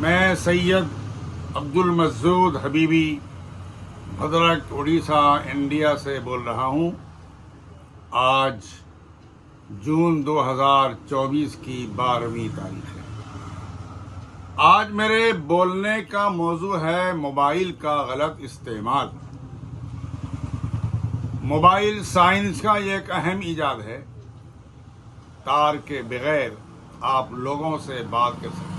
میں سید عبدالمجود حبیبی بھدرک اڑیسہ انڈیا سے بول رہا ہوں۔ آج جون 2024 کی 12ویں تاریخ ہے۔ آج میرے بولنے کا موضوع ہے موبائل کا غلط استعمال۔ موبائل سائنس کا ایک اہم ایجاد ہے۔ تار کے بغیر آپ لوگوں سے بات کر سکتے ہیں۔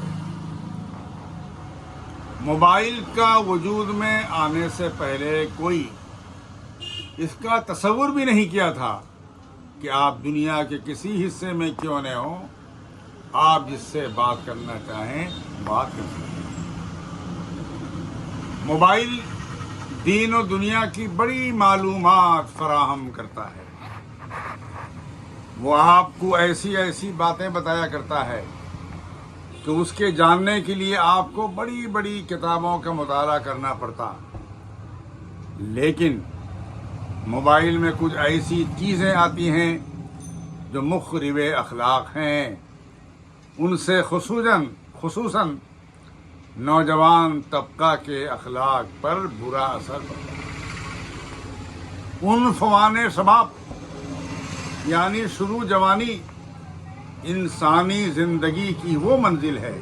موبائل کا وجود میں آنے سے پہلے کوئی اس کا تصور بھی نہیں کیا تھا کہ آپ دنیا کے کسی حصے میں کیوں نہ ہوں، آپ جس سے بات کرنا چاہیں بات کر سکتے ہیں۔ موبائل دین و دنیا کی بڑی معلومات فراہم کرتا ہے۔ وہ آپ کو ایسی باتیں بتایا کرتا ہے کہ اس کے جاننے کے لیے آپ کو بڑی بڑی کتابوں کا مطالعہ کرنا پڑتا۔ لیکن موبائل میں کچھ ایسی چیزیں آتی ہیں جو مخرب اخلاق ہیں۔ ان سے خصوصاً نوجوان طبقہ کے اخلاق پر برا اثر پڑتا ہے۔ عنفوان شباب یعنی شروع جوانی انسانی زندگی کی وہ منزل ہے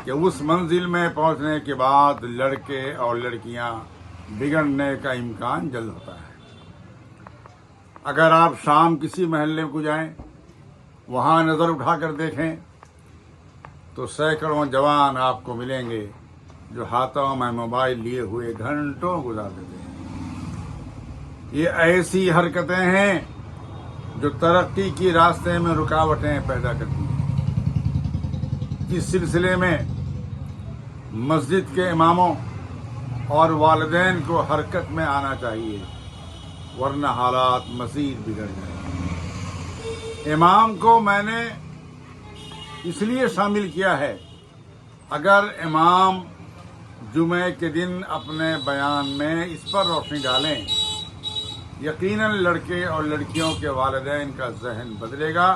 کہ اس منزل میں پہنچنے کے بعد لڑکے اور لڑکیاں بگڑنے کا امکان جلد ہوتا ہے۔ اگر آپ شام کسی محلے کو جائیں، وہاں نظر اٹھا کر دیکھیں تو سینکڑوں جوان آپ کو ملیں گے جو ہاتھوں میں موبائل لیے ہوئے گھنٹوں گزار دیتے ہیں۔ یہ ایسی حرکتیں ہیں جو ترقی کی راستے میں رکاوٹیں پیدا کرتی ہیں۔ اس سلسلے میں مسجد کے اماموں اور والدین کو حرکت میں آنا چاہیے، ورنہ حالات مزید بگڑ جائیں۔ امام کو میں نے اس لیے شامل کیا ہے، اگر امام جمعے کے دن اپنے بیان میں اس پر روشنی ڈالیں، یقیناً لڑکے اور لڑکیوں کے والدین کا ذہن بدلے گا۔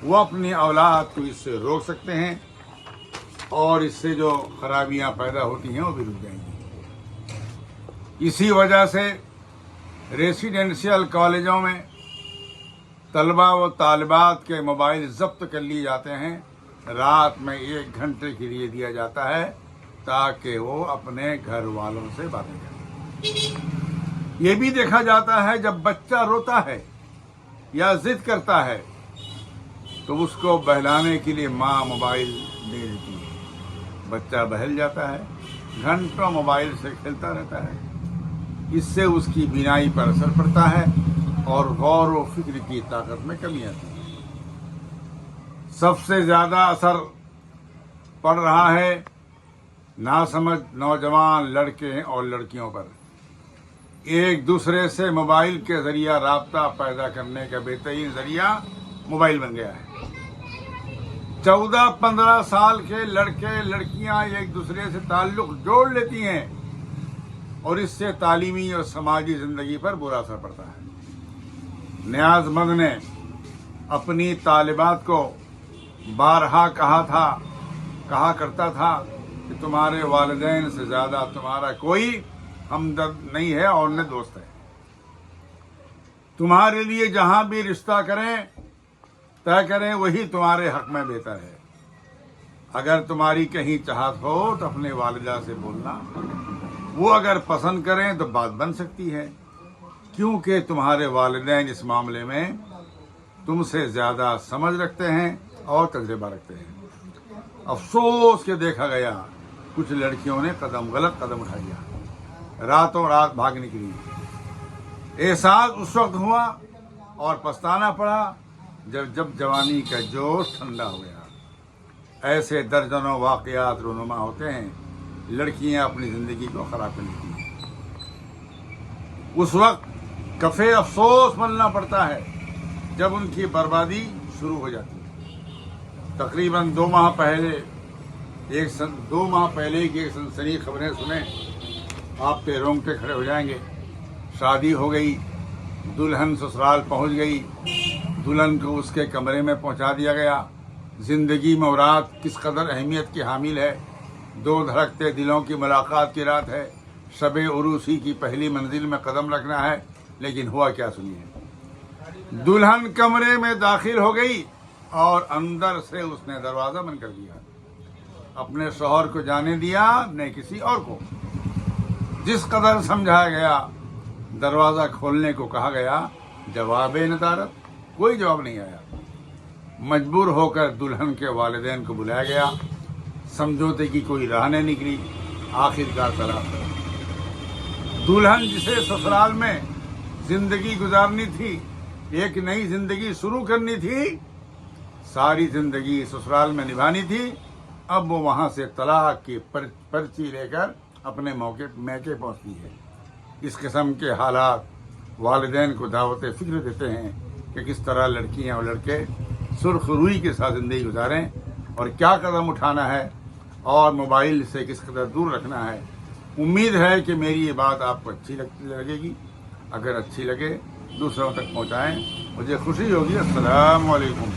وہ اپنی اولاد کو اس سے روک سکتے ہیں اور اس سے جو خرابیاں پیدا ہوتی ہیں وہ بھی رک جائیں گی۔ اسی وجہ سے ریزیڈینشیل کالجوں میں طلباء و طالبات کے موبائل ضبط کر لیے جاتے ہیں، رات میں 1 گھنٹے کے لیے دیا جاتا ہے تاکہ وہ اپنے گھر والوں سے باتیں کریں۔ یہ بھی دیکھا جاتا ہے جب بچہ روتا ہے یا ضد کرتا ہے تو اس کو بہلانے کے لیے ماں موبائل دے دیتی ہے۔ بچہ بہل جاتا ہے، گھنٹوں موبائل سے کھیلتا رہتا ہے۔ اس سے اس کی بینائی پر اثر پڑتا ہے اور غور و فکر کی طاقت میں کمی آتی ہے۔ سب سے زیادہ اثر پڑ رہا ہے ناسمجھ نوجوان لڑکے اور لڑکیوں پر۔ ایک دوسرے سے موبائل کے ذریعہ رابطہ پیدا کرنے کا بہترین ذریعہ موبائل بن گیا ہے۔ 14-15 سال کے لڑکے لڑکیاں ایک دوسرے سے تعلق جوڑ لیتی ہیں اور اس سے تعلیمی اور سماجی زندگی پر برا اثر پڑتا ہے۔ نیاز مند نے اپنی طالبات کو بارہا کہا کرتا تھا کہ تمہارے والدین سے زیادہ تمہارا کوئی ہمدرد نہیں ہے اور نہ دوست ہے۔ تمہارے لیے جہاں بھی رشتہ طے کریں وہی تمہارے حق میں بہتر ہے۔ اگر تمہاری کہیں چاہت ہو تو اپنے والدہ سے بولنا، وہ اگر پسند کریں تو بات بن سکتی ہے، کیونکہ تمہارے والدین اس معاملے میں تم سے زیادہ سمجھ رکھتے ہیں اور تجربہ رکھتے ہیں۔ افسوس کہ دیکھا گیا کچھ لڑکیوں نے غلط قدم اٹھا لیا، راتوں رات بھاگ نکلی۔ احساس اس وقت ہوا اور پچھتانا پڑا جب جوانی کا جوش ٹھنڈا ہو گیا۔ ایسے درجنوں واقعات رونما ہوتے ہیں۔ لڑکیاں اپنی زندگی کو خراب کر لیتی ہیں۔ اس وقت کفے افسوس ملنا پڑتا ہے جب ان کی بربادی شروع ہو جاتی ہے۔ تقریباً 2 ماہ پہلے کی ایک سنسنی خبریں سنیں، آپ کے رونگٹے کھڑے ہو جائیں گے۔ شادی ہو گئی، دلہن سسرال پہنچ گئی، دلہن کو اس کے کمرے میں پہنچا دیا گیا، زندگی میں رات کس قدر اہمیت کی حامل ہے. دو دھڑکتے دلوں کی ملاقات کی رات ہے. شب عروسی کی پہلی منزل میں قدم رکھنا ہے. لیکن ہوا کیا سنیے. دلہن کمرے میں داخل ہو گئی اور اندر سے اس نے دروازہ بند کر دیا. اپنے شوہر کو جانے دیا نہ کسی اور کو. جس قدر سمجھایا گیا, دروازہ کھولنے کو کہا گیا, جواب ندارت, کوئی جواب نہیں آیا. مجبور ہو کر دلہن کے والدین کو بلایا گیا. سمجھوتے کی کوئی راہ نہیں نکلی. آخرکار طلاق. دلہن جسے سسرال میں زندگی گزارنی تھی, ایک نئی زندگی شروع کرنی تھی, ساری زندگی سسرال میں نبھانی تھی, اب وہ وہاں سے طلاق کی پرچی لے کر اپنے میکے پہنچتی ہے. اس قسم کے حالات والدین کو دعوت فکر دیتے ہیں کہ کس طرح لڑکیاں اور لڑکے سرخ روئی کے ساتھ زندگی گزاریں اور کیا قدم اٹھانا ہے اور موبائل سے کس قدر دور رکھنا ہے. امید ہے کہ میری یہ بات آپ کو اچھی لگے گی. اگر اچھی لگے دوسروں تک پہنچائیں, مجھے خوشی ہوگی. السلام علیکم.